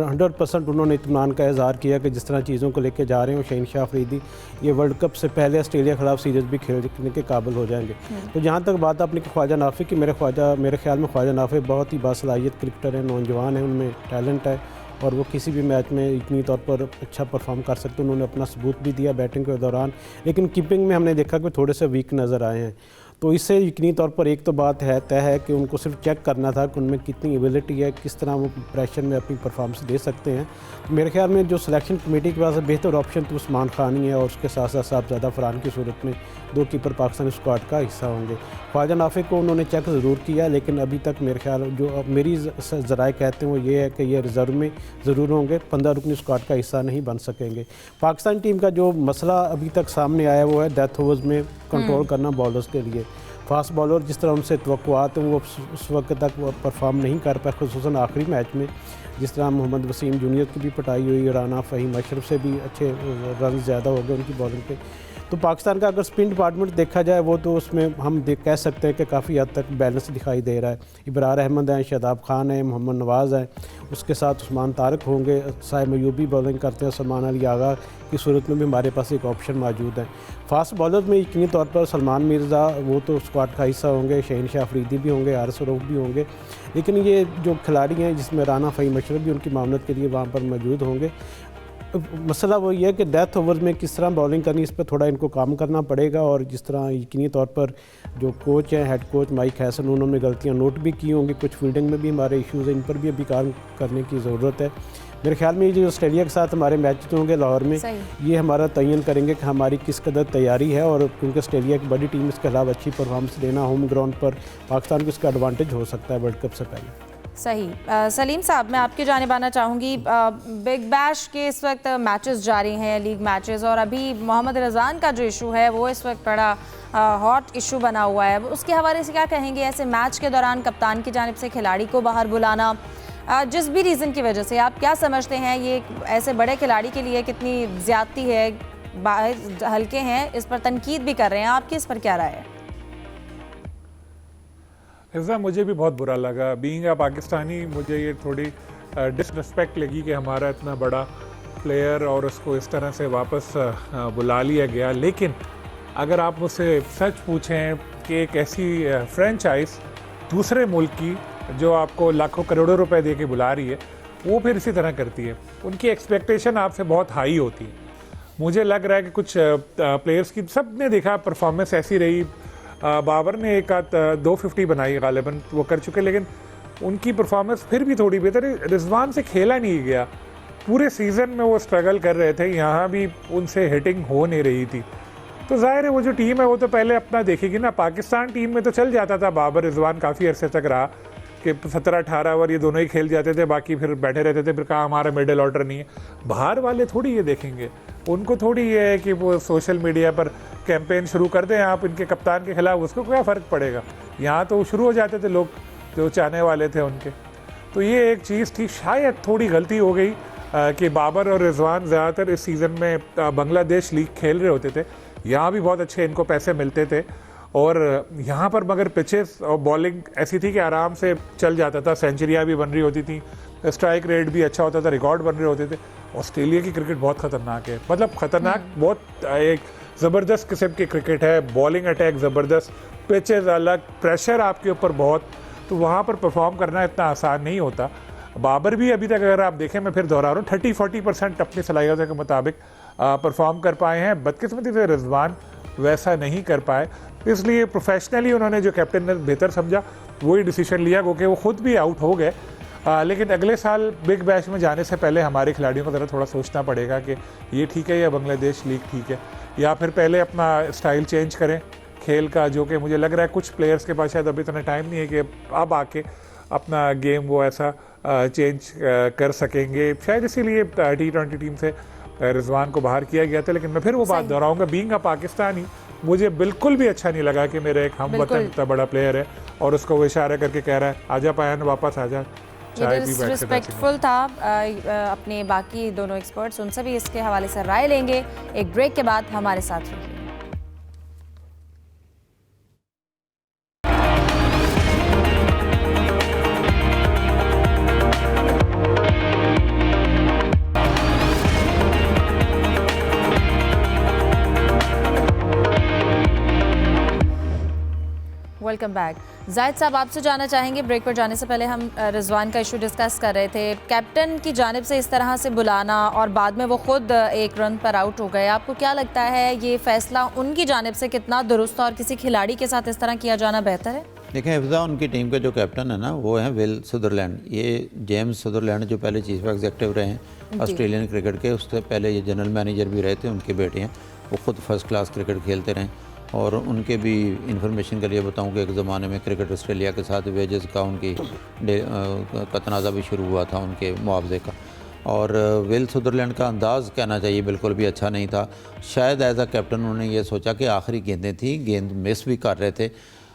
100% उन्होंने इत्मीनान का इज़हार किया कि जिस तरह चीज़ों को लेके जा रहे हैं शहनशाह अफरीदी, ये वर्ल्ड कप से पहले ऑस्ट्रेलिया के खिलाफ सीरीज़ भी खेलने के काबिल हो जाएंगे। तो जहाँ तक बात आपने कि ख्वाजा नाफे की, मेरे ख्याल में ख्वाजा नाफे बहुत ही बासलाहियत क्रिकेटर हैं, नौजवान हैं, उनमें टैलेंट है, और वो किसी भी मैच में इतनी तौर पर अच्छा परफॉर्म कर सकते हैं। उन्होंने अपना सबूत भी दिया बैटिंग के दौरान, लेकिन कीपिंग में हमने देखा कि थोड़े से वीक नज़र आए हैं। तो इससे यकीनी तौर पर एक तो बात है तय है कि उनको सिर्फ चेक करना था कि उनमें कितनी एबिलिटी है, किस तरह वो प्रेशर में अपनी परफॉर्मेंस दे सकते हैं। तो मेरे ख्याल में जो सिलेक्शन कमेटी के पास बेहतर ऑप्शन तो उस्मान खान ही है, और उसके साथ साथ साहबजादा फरहान की सूरत में 2 कीपर पाकिस्तानी स्क्वाड का हिस्सा होंगे। ख्वाजा नाफे को उन्होंने चेक ज़रूर किया, लेकिन अभी तक मेरे ख्याल जो मेरी ज़राए कहते हैं वो ये है कि ये रिज़र्व में ज़रूर होंगे, 15 रुकनी स्क्वाड का हिस्सा नहीं बन सकेंगे। पाकिस्तान टीम का जो मसला अभी तक सामने आया वो है डेथ ओवर्स में कंट्रोल करना बॉलर्स के लिए। फास्ट बॉलर जिस तरह उनसे तवक्कुआत हैं वो उस वक्त तक वो परफॉर्म नहीं कर पाए, खुसूसन आखिरी मैच में जिस तरह मोहम्मद वसीम जूनियर की भी पिटाई हुई, राना फ़हीम अशरफ से भी अच्छे रन ज़्यादा हो गए उनकी बॉलिंग पे। तो पाकिस्तान का अगर स्पिन डिपार्टमेंट देखा जाए वो तो उसमें हम कह सकते हैं कि काफ़ी हद तक बैलेंस दिखाई दे रहा है। इब्रार अहमद हैं, शादाब खान हैं, मोहम्मद नवाज़ हैं, उसके साथ उस्मान तारिक होंगे, साहिब अयूबी बॉलिंग करते हैं, सलमान अली आगा की सूरत में भी हमारे पास एक ऑप्शन मौजूद है। फास्ट बॉलर में यकीनी तौर पर सलमान मिर्ज़ा वो तो स्क्वाड का हिस्सा होंगे, शहीन शाह अफरीदी भी होंगे, हारिस रऊफ भी होंगे, लेकिन ये जो खिलाड़ी हैं जिसमें राना फ़हीम अशरफ भी उनकी मामलत के लिए वहाँ पर मौजूद होंगे। मसला वो ये है कि डेथ ओवर में किस तरह बॉलिंग करनी, इस पर थोड़ा इनको काम करना पड़ेगा। और जिस तरह यकीनी तौर पर जो कोच हैं, हेड कोच माइक हैसन, उन्होंने गलतियां नोट भी की होंगी, कुछ फील्डिंग में भी हमारे इश्यूज़ हैं, इन पर भी अभी काम करने की ज़रूरत है। मेरे ख्याल में ये जो ऑस्ट्रेलिया के साथ हमारे मैच होंगे लाहौर में, ये हमारा तयन करेंगे कि हमारी किस कदर तैयारी है। और क्योंकि ऑस्ट्रेलिया की बड़ी टीम, इसके अलावा अच्छी परफॉर्मेंस देना होम ग्राउंड पर पाकिस्तान को इसका एडवांटेज हो सकता है वर्ल्ड कप से पहले। सही। सलीम साहब, मैं आपकी जानिब आना चाहूँगी। बिग बैश के इस वक्त मैचेस जारी हैं, लीग मैचेस, और अभी मोहम्मद रिजवान का जो इशू है वो इस वक्त बड़ा हॉट इशू बना हुआ है। उसके हवाले से क्या कहेंगे? ऐसे मैच के दौरान कप्तान की जानिब से खिलाड़ी को बाहर बुलाना, जिस भी रीज़न की वजह से, आप क्या समझते हैं ये ऐसे बड़े खिलाड़ी के लिए कितनी ज़्यादती है? बाहर हल्के हैं, इस पर तनकीद भी कर रहे हैं, आपकी इस पर क्या राय है? ऐसा मुझे भी बहुत बुरा लगा। बीइंग अ पाकिस्तानी मुझे ये थोड़ी डिसरिस्पेक्ट लगी कि हमारा इतना बड़ा प्लेयर और उसको इस तरह से वापस बुला लिया गया। लेकिन अगर आप मुझसे सच पूछें कि एक ऐसी फ्रेंचाइज दूसरे मुल्क की जो आपको लाखों करोड़ों रुपए दे के बुला रही है, वो फिर इसी तरह करती है। उनकी एक्सपेक्टेशन आपसे बहुत हाई होती है। मुझे लग रहा है कि कुछ प्लेयर्स की, सब ने देखा परफॉर्मेंस ऐसी रही। बाबर ने एक आध 250 बनाई गालिबन, वो कर चुके, लेकिन उनकी परफॉर्मेंस फिर भी थोड़ी बेहतर है। रिजवान से खेला नहीं गया, पूरे सीज़न में वो स्ट्रगल कर रहे थे, यहाँ भी उनसे हिटिंग हो नहीं रही थी। तो जाहिर है वो जो टीम है वो तो पहले अपना देखेगी ना। पाकिस्तान टीम में तो चल जाता था, बाबर रिजवान काफ़ी अरसे तक रहा कि 17-18 ओवर ये दोनों ही खेल जाते थे, बाकी फिर बैठे रहते थे, फिर कहा हमारा मिडल ऑर्डर नहीं है। बाहर वाले थोड़ी ये देखेंगे, उनको थोड़ी ये है कि वो सोशल मीडिया पर कैंपेन शुरू कर दें आप इनके कप्तान के खिलाफ, उसको क्या फ़र्क पड़ेगा। यहाँ तो शुरू हो जाते थे लोग जो चाहने वाले थे उनके। तो ये एक चीज़ थी, शायद थोड़ी गलती हो गई कि बाबर और रिजवान ज़्यादातर इस सीज़न में बांग्लादेश लीग खेल रहे होते थे, यहाँ भी बहुत अच्छे इनको पैसे मिलते थे, और यहाँ पर मगर पिचेस और बॉलिंग ऐसी थी कि आराम से चल जाता था, सेंचुरियाँ भी बन रही होती थी, स्ट्राइक रेट भी अच्छा होता था, रिकॉर्ड बन रहे होते थे। ऑस्ट्रेलिया की क्रिकेट बहुत ख़तरनाक है, मतलब ख़तरनाक, बहुत एक ज़बरदस्त किस्म की क्रिकेट है। बॉलिंग अटैक ज़बरदस्त, पिचेस अलग, प्रेशर आपके ऊपर बहुत, तो वहाँ पर परफॉर्म करना इतना आसान नहीं होता। बाबर भी अभी तक अगर आप देखें, मैं फिर दोहरा रहा हूँ, 30-40% अपनी सलाहियतों के मुताबिक परफॉर्म कर पाए हैं। बदकिस्मती से रिजवान वैसा नहीं कर पाए, इसलिए प्रोफेशनली उन्होंने जो कैप्टन ने बेहतर समझा वही डिसीजन लिया, क्योंकि वो खुद भी आउट हो गए। लेकिन अगले साल बिग बैश में जाने से पहले हमारे खिलाड़ियों को ज़रा थोड़ा सोचना पड़ेगा कि ये ठीक है या बांग्लादेश लीग ठीक है, या फिर पहले अपना स्टाइल चेंज करें खेल का, जो कि मुझे लग रहा है कुछ प्लेयर्स के पास शायद अभी इतना टाइम नहीं है कि अब आके अपना गेम वो ऐसा चेंज कर सकेंगे। शायद इसीलिए T20 टीम से रिजवान को बाहर किया गया था। लेकिन मैं फिर वो बात दोहराऊंगा, बीइंग अ पाकिस्तानी मुझे बिल्कुल भी अच्छा नहीं लगा कि मेरा एक हम वतन इतना बड़ा प्लेयर है और उसको वो इशारा करके कह रहा है आजा पायन वापस आजा। ये डिसरिस्पेक्टफुल था। अपने बाकी दोनों एक्सपर्ट्स, उनसे भी इसके हवाले से राय लेंगे। एक ब्रेक के बाद हमारे साथ रहिए। Welcome back. जाहिद साहब, आपसे जानना चाहेंगे, ब्रेक पर जाने से पहले हम रिजवान का इशू डिस्कस कर रहे थे। कैप्टन की जानिब से इस तरह से बुलाना और बाद में वो खुद एक रन पर आउट हो गए, आपको क्या लगता है ये फैसला उनकी जानिब से कितना दुरुस्त और किसी खिलाड़ी के साथ इस तरह किया जाना बेहतर है? देखें, हिफ्ज़ा उनकी टीम के जो कैप्टन है ना, वो हैं विल सुदरलैंड। ये जेम्स सुदरलैंड जो पहले चीफ एग्जीक्यूटिव रहे हैं ऑस्ट्रेलियन क्रिकेट के, उससे पहले ये जनरल मैनेजर भी रहे थे, उनके बेटे हैं। वो खुद फर्स्ट क्लास क्रिकेट खेलते रहे। और उनके भी इंफॉर्मेशन के लिए बताऊं कि एक ज़माने में क्रिकेट ऑस्ट्रेलिया के साथ वेजेस का उनकी का तनाज़ा भी शुरू हुआ था उनके मुआवजे का। और विल सुदरलैंड का अंदाज़ कहना चाहिए बिल्कुल भी अच्छा नहीं था। शायद एज अ कैप्टन उन्होंने ये सोचा कि आखिरी गेंदें थी, गेंद मिस भी कर रहे थे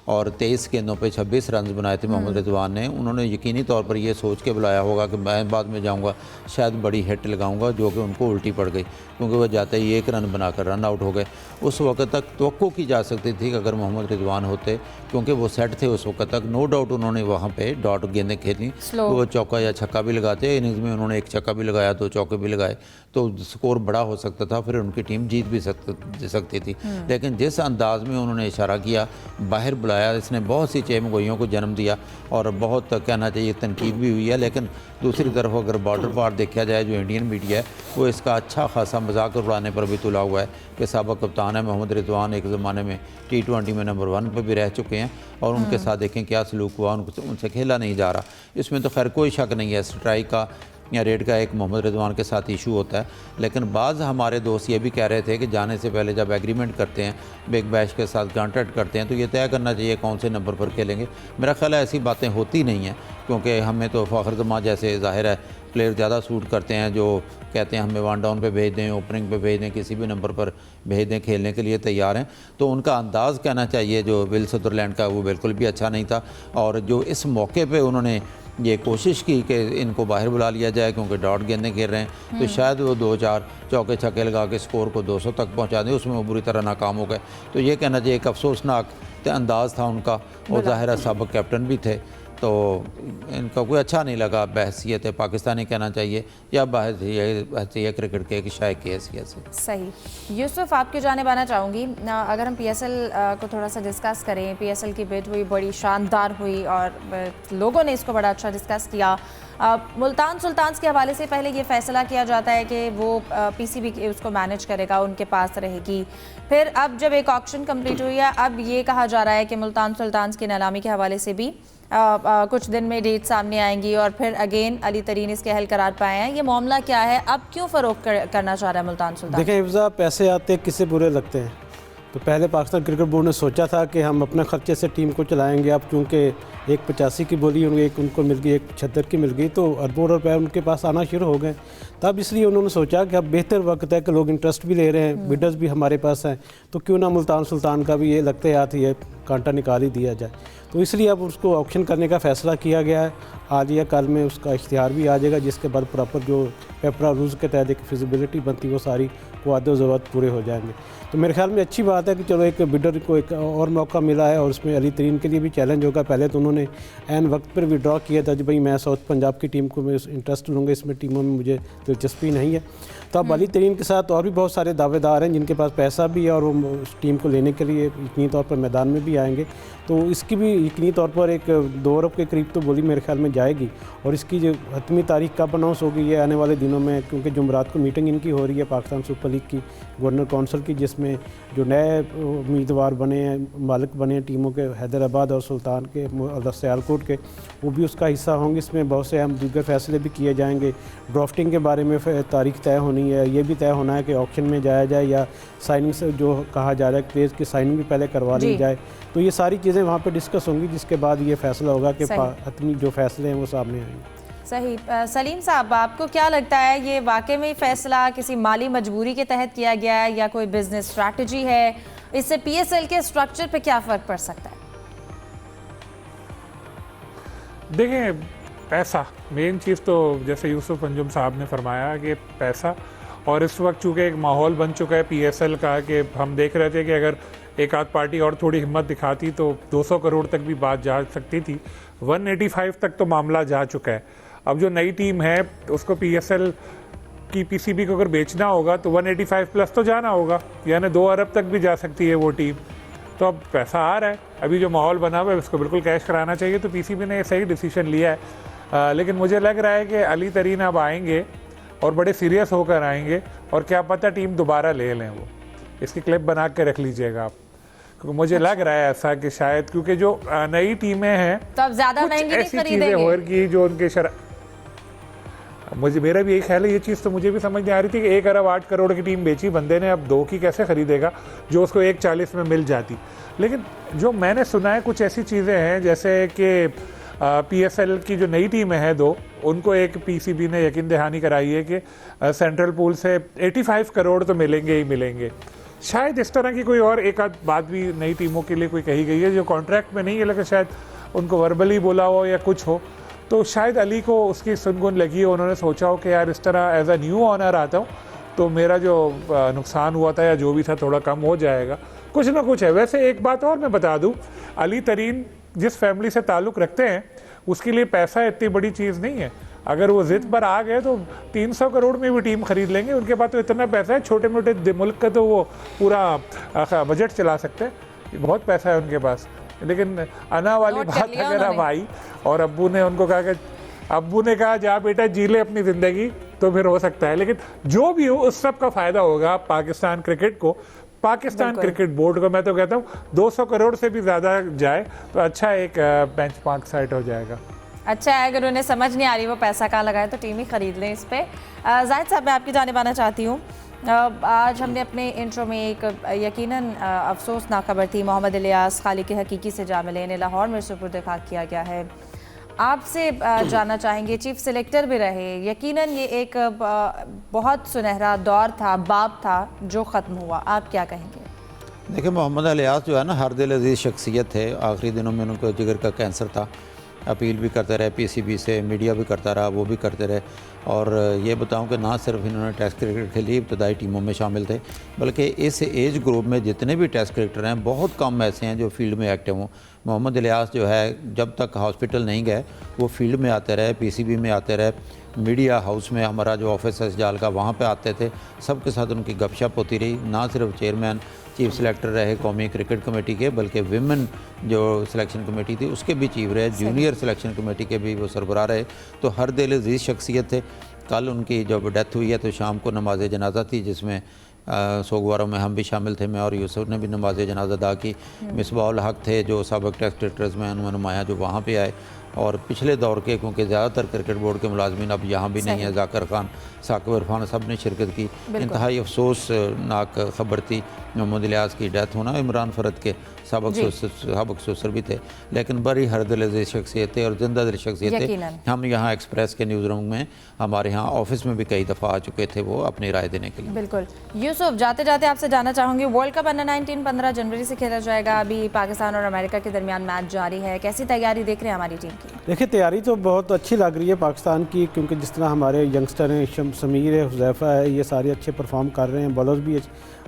और 23 गेंदों पे 26 रन बनाए थे मोहम्मद रिजवान ने। उन्होंने यकीनी तौर पर ये सोच के बुलाया होगा कि मैं बाद में जाऊंगा शायद बड़ी हिट लगाऊंगा, जो कि उनको उल्टी पड़ गई क्योंकि वह जाते ही 1 रन बनाकर रन आउट हो गए। उस वक्त तक तवक्को की जा सकती थी कि अगर मोहम्मद रिजवान होते, क्योंकि वो सेट थे उस वक्त तक, नो डाउट उन्होंने वहाँ पे डॉट गेंदें खेली तो वो चौका या छक्का भी लगाते। इनिंग्स में उन्होंने 1 छक्का भी लगाया, 2 चौके भी लगाए, तो स्कोर बड़ा हो सकता था, फिर उनकी टीम जीत भी सकती थी। लेकिन जिस अंदाज में उन्होंने इशारा किया, बाहर बुलाया, इसने बहुत सी चेमगोइयों को जन्म दिया और बहुत कहना चाहिए तनकीद भी हुई है। लेकिन दूसरी तरफ अगर बॉर्डर पार देखा जाए, जो इंडियन मीडिया है वो इसका अच्छा खासा मजाक उड़ाने पर भी तुला हुआ है कि साबिक कप्तान है मोहम्मद रिजवान, एक ज़माने में T20 में नंबर 1 पर भी रह चुके हैं और उनके साथ देखें क्या सलूक हुआ, उनसे खेला नहीं जा रहा। इसमें तो खैर कोई शक नहीं है, स्ट्राइक का या रेड का एक मोहम्मद रिजवान के साथ इशू होता है। लेकिन बाज़ हमारे दोस्त ये भी कह रहे थे कि जाने से पहले जब एग्रीमेंट करते हैं, बिग बैश के साथ कॉन्ट्रैक्ट करते हैं, तो ये तय करना चाहिए कौन से नंबर पर खेलेंगे। मेरा ख्याल है ऐसी बातें होती नहीं हैं, क्योंकि हमें तो फ़खर जमा जैसे ज़ाहिर है प्लेयर ज़्यादा सूट करते हैं, जो कहते हैं हमें 1 डाउन पे भेज दें, ओपनिंग पे भेज दें, किसी भी नंबर पर भेज दें, खेलने के लिए तैयार हैं। तो उनका अंदाज़ कहना चाहिए जो विल सदरलैंड का, वो बिल्कुल भी अच्छा नहीं था। और जो इस मौके पे उन्होंने ये कोशिश की कि इनको बाहर बुला लिया जाए क्योंकि डॉट गेंदें खेल रहे हैं, तो शायद वो 2-4 चौके छक्के लगा के स्कोर को 200 तक पहुंचा दें, उसमें वो बुरी तरह नाकाम हो गए। तो ये कहना चाहिए एक अफसोसनाक अंदाज़ था उनका, और ज़ाहिर साबिक कैप्टन भी थे, तो इनका कोई अच्छा नहीं लगा बहसीत पाकिस्तानी कहना चाहिए या बहसीत क्रिकेट के एक शायक की हैसियत से। सही। यूसुफ, आपकी जानिब आना चाहूँगी। अगर हम PSL को थोड़ा सा डिस्कस करें, PSL की बिड हुई, बड़ी शानदार हुई और लोगों ने इसको बड़ा अच्छा डिस्कस किया। मुल्तान सुल्तान्स के हवाले से पहले ये फैसला किया जाता है कि वो PCB उसको मैनेज करेगा, उनके पास रहेगी। फिर अब जब एक ऑक्शन कंप्लीट हुई है, अब ये कहा जा रहा है कि मुल्तान सुल्तान्स की नीलामी के हवाले से भी कुछ दिन में डेट सामने आएंगी और फिर अगेन अली तरीन इसके हल करार पाए हैं। ये मामला क्या है, अब क्यों फ़रोख्त करना चाह रहा है मुल्तान सुल्तान? देखें हिफ्ज़ा, पैसे आते किससे बुरे लगते हैं। तो पहले पाकिस्तान क्रिकेट बोर्ड ने सोचा था कि हम अपने खर्चे से टीम को चलाएंगे। अब चूँकि एक 85 की बोली एक उनको मिल गई, एक 76 की मिल गई, तो अरबों रुपए उनके पास आना शुरू हो गए। तब इसलिए उन्होंने सोचा कि अब बेहतर वक्त है कि लोग इंटरेस्ट भी ले रहे हैं, बिडर्स भी हमारे पास हैं, तो क्यों ना मुल्तान सुल्तान का भी ये लगते याद ये कांटा निकाल ही दिया जाए। तो इसलिए अब उसको ऑक्शन करने का फ़ैसला किया गया है। आज या कल में उसका इश्तिहार भी आ जाएगा, जिसके बाद प्रॉपर जो पेपरा रूल्स के तहत एक फिजिबिलिटी बनती है वो सारी वादे ज़रूरत पूरे हो जाएंगे। तो मेरे ख्याल में अच्छी बात है कि चलो एक बिडर को एक और मौका मिला है और उसमें अली तरीन के लिए भी चैलेंज होगा। पहले तो उन्होंने ऐन वक्त पर विड्रॉ किया था, जो भाई मैं साउथ पंजाब की टीम को मैं इंटरेस्ट लूँगा, इसमें टीमों में मुझे दिलचस्पी नहीं है। तो अब अली तरीन के साथ और भी बहुत सारे दावेदार हैं जिनके पास पैसा भी है और वो उस टीम को लेने के लिए यकीनी तौर पर मैदान में भी आएंगे। तो इसकी भी यकीनी तौर पर एक 2 अरब के करीब तो बोली मेरे ख्याल में जाएगी। और इसकी जो हतमी तारीख कब अनाउंस होगी ये आने वाले दिनों में, क्योंकि जुमरात को मीटिंग इनकी हो रही है पाकिस्तान सुपर लीग की गवर्नर काउंसिल की, जिसमें जो नए उम्मीदवार बने हैं, मालिक बने हैं टीमों के, हैदराबाद और सुल्तान के और सियालकोट के, वो भी उसका हिस्सा होंगे। इसमें बहुत से अहम दीगर फैसले भी किए जाएंगे। ड्राफ्टिंग के बारे में तारीख तय होनी है, ये भी तय होना है कि ऑक्शन में जाया जाए या साइनिंग से जो कहा जा रहा है प्लेयर्स की साइनिंग भी पहले करवा ली जाए। तो ये सारी चीज़ें वहाँ पे डिस्कस होंगी, जिसके बाद ये फैसला होगा कि हतमी जो फैसले हैं वो सामने आएंगे। सही। सलीम साहब, आपको क्या लगता है ये वाकई में फैसला किसी माली मजबूरी के तहत किया गया है या कोई बिजनेस स्ट्रैटेजी है? इससे PSL के स्ट्रक्चर पे क्या फ़र्क पड़ सकता है? देखिए, पैसा मेन चीज़ तो जैसे यूसुफ अंजुम साहब ने फरमाया कि पैसा, और इस वक्त चूँकि एक माहौल बन चुका है PSL का कि हम देख रहे थे कि अगर एक आध पार्टी और थोड़ी हिम्मत दिखाती तो 200 करोड़ तक भी बात जा सकती थी। 185 तक तो मामला जा चुका है। अब जो नई टीम है उसको PSL की PCB को अगर बेचना होगा तो 185 प्लस तो जाना होगा, यानी 2 अरब तक भी जा सकती है वो टीम। तो अब पैसा आ रहा है, अभी जो माहौल बना हुआ है उसको बिल्कुल कैश कराना चाहिए। तो PCB ने सही डिसीजन लिया है। लेकिन मुझे लग रहा है कि अली तरीन अब आएंगे और बड़े सीरियस होकर आएंगे, और क्या पता टीम दोबारा ले लें। वो इसकी क्लिप बना के रख लीजिएगा आप, क्योंकि मुझे लग रहा है ऐसा कि शायद क्योंकि जो नई टीमें हैं तो अब ज़्यादा महंगी नहीं खरीदेंगे हो रही जो उनके मुझे मेरा भी यही ख्याल है। ये चीज़ तो मुझे भी समझ नहीं आ रही थी कि 1 अरब 8 करोड़ की टीम बेची बंदे ने, अब 2 की कैसे खरीदेगा जो उसको 140 में मिल जाती। लेकिन जो मैंने सुना है कुछ ऐसी चीज़ें हैं जैसे कि PSL की जो नई टीमें हैं 2, उनको एक PCB ने यकीन दहानी कराई है कि सेंट्रल पूल से 85 करोड़ तो मिलेंगे ही मिलेंगे। शायद इस तरह की कोई और एक आध बात भी नई टीमों के लिए कोई कही गई है जो कॉन्ट्रैक्ट में नहीं है, लेकिन शायद उनको वर्बली बोला हो या कुछ हो, तो शायद अली को उसकी सुनगुन लगी हो, उन्होंने सोचा हो कि यार इस तरह एज अ न्यू ऑनर आता हूँ तो मेरा जो नुकसान हुआ था या जो भी था थोड़ा कम हो जाएगा, कुछ ना कुछ है। वैसे एक बात और मैं बता दूं, अली तरीन जिस फैमिली से ताल्लुक़ रखते हैं उसके लिए पैसा इतनी बड़ी चीज़ नहीं है। अगर वो ज़िद पर आ गए तो 300 करोड़ में भी टीम खरीद लेंगे, उनके पास तो इतना पैसा है, छोटे मोटे मुल्क का तो वो पूरा बजट चला सकते हैं, बहुत पैसा है उनके पास। लेकिन अना वाली बात अगर अब आई और अब्बू ने उनको कहा कि अब्बू ने कहा जा बेटा जी ले अपनी ज़िंदगी, तो फिर हो सकता है। लेकिन जो भी हो उस सब का फ़ायदा होगा पाकिस्तान क्रिकेट को, पाकिस्तान क्रिकेट बोर्ड को। मैं तो कहता हूँ 200 करोड़ से भी ज़्यादा जाए तो अच्छा एक बेंचमार्क साइट हो जाएगा। अच्छा है, अगर उन्हें समझ नहीं आ रही वो पैसा कहाँ लगाए तो टीम ही खरीद लें इस पर। जाहिद साहब, मैं आपकी जानिब आना चाहती हूँ। आज हमने अपने इंट्रो में एक यकीनन अफसोसनाक खबर थी, मोहम्मद इलियास खालिक हकीकी से जा मिले, इन्हें लाहौर में सुपुर्द खाक किया गया है। आपसे जानना चाहेंगे, चीफ सिलेक्टर भी रहे, यकीनन ये एक बहुत सुनहरा दौर था, बाब था जो ख़त्म हुआ, आप क्या कहेंगे? देखिए, मोहम्मद इलियास जो है ना, हर दिल अजीज़ शख्सियत थे। आखिरी दिनों में उनको जिगर का कैंसर था, अपील भी करते रहे पीसीबी से, मीडिया भी करता रहा, वो भी करते रहे। और ये बताऊं कि ना सिर्फ इन्होंने टेस्ट क्रिकेट खेली, इब्तदाई टीमों में शामिल थे, बल्कि इस एज ग्रुप में जितने भी टेस्ट क्रिकेटर हैं बहुत कम ऐसे हैं जो फील्ड में एक्टिव हों। मोहम्मद इलियास जो है जब तक हॉस्पिटल नहीं गए वो फील्ड में आते रहे, पीसीबी में आते रहे, मीडिया हाउस में हमारा जो ऑफिस है जाल का वहाँ पे आते थे, सबके साथ उनकी गपशप होती रही। ना सिर्फ चेयरमैन चीफ सेलेक्टर रहे कौमी क्रिकेट कमेटी के, बल्कि विमेन जो सिलेक्शन कमेटी थी उसके भी चीफ रहे, जूनियर सिलेक्शन कमेटी के भी वो सरबराह रहे। तो हर दिल अजीज़ शख्सियत थे। कल उनकी जब डेथ हुई है तो शाम को नमाज जनाजा थी, जिसमें सोगवारों में हम भी शामिल थे, मैं और यूसुफ ने भी नमाज जनाजा अदा की। मिसबाउल हक थे जो सबक टेस्ट क्रिकेटर्स में नुमाया जो वहाँ पे आए, और पिछले दौर के, क्योंकि ज़्यादातर क्रिकेट बोर्ड के मुलाजमीन अब यहाँ भी नहीं है, जाकर खान, साकिब इरफान सब ने शिरकत की। इंतहाई अफसोसनाक खबर थी मोहम्मद इलियास की डेथ होना। इमरान फरद के सबक ससुर भी थे, लेकिन बड़ी हर दिल अज़ीज़ शख्सियत थे और जिंदा दिल शख्सियत थे। हम यहाँ एक्सप्रेस के न्यूज़ रूम में, हमारे यहाँ ऑफिस में भी कई दफ़ा आ चुके थे वो अपनी राय देने के लिए। बिल्कुल। यूसुफ, जाते जाते आपसे जानना चाहूँगी, वर्ल्ड कप अंडर 19 15 जनवरी से खेला जाएगा। अभी पाकिस्तान और अमेरिका के दरमियान मैच जारी है, कैसी तैयारी देख रहे हैं हमारी टीम की? देखिए, तैयारी तो बहुत अच्छी लग रही है पाकिस्तान की, क्योंकि जिस तरह हमारे यंगस्टर हैं, समीर है, हुज़ैफ़ा है, ये सारे अच्छे परफॉर्म कर रहे हैं, बॉलर्स भी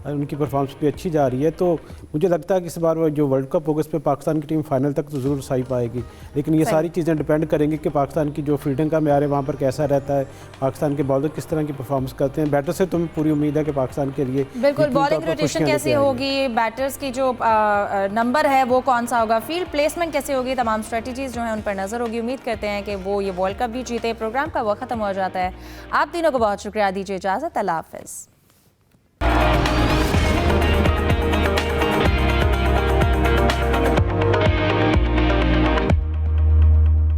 उनकी परफॉर्मेंस भी अच्छी जा रही है। तो मुझे लगता है कि इस बार जो वर्ल्ड कप होगा इस पर पाकिस्तान की टीम फाइनल तक तो ज़रूर रसाई पाएगी। लेकिन ये सारी चीज़ें डिपेंड करेंगी कि पाकिस्तान की जो फील्डिंग का मेयार है वहाँ पर कैसा रहता है, पाकिस्तान के बॉलर किस तरह की परफॉर्मेंस करते हैं। बैटर से तो पूरी उम्मीद है कि पाकिस्तान के लिए बिल्कुल बॉलिंग रोटेशन कैसी होगी, बैटर्स की जो नंबर है वो कौन सा होगा, फील्ड प्लेसमेंट कैसे होगी, तमाम स्ट्रेटजीज जो है उन पर नज़र होगी। उम्मीद करते हैं कि वो ये वर्ल्ड कप भी जीते। प्रोग्राम का वक्त ख़त्म हो जाता है। आप तीनों को बहुत शुक्रिया, दीजिए इजाज़त, अल्लाह हाफ़िज़।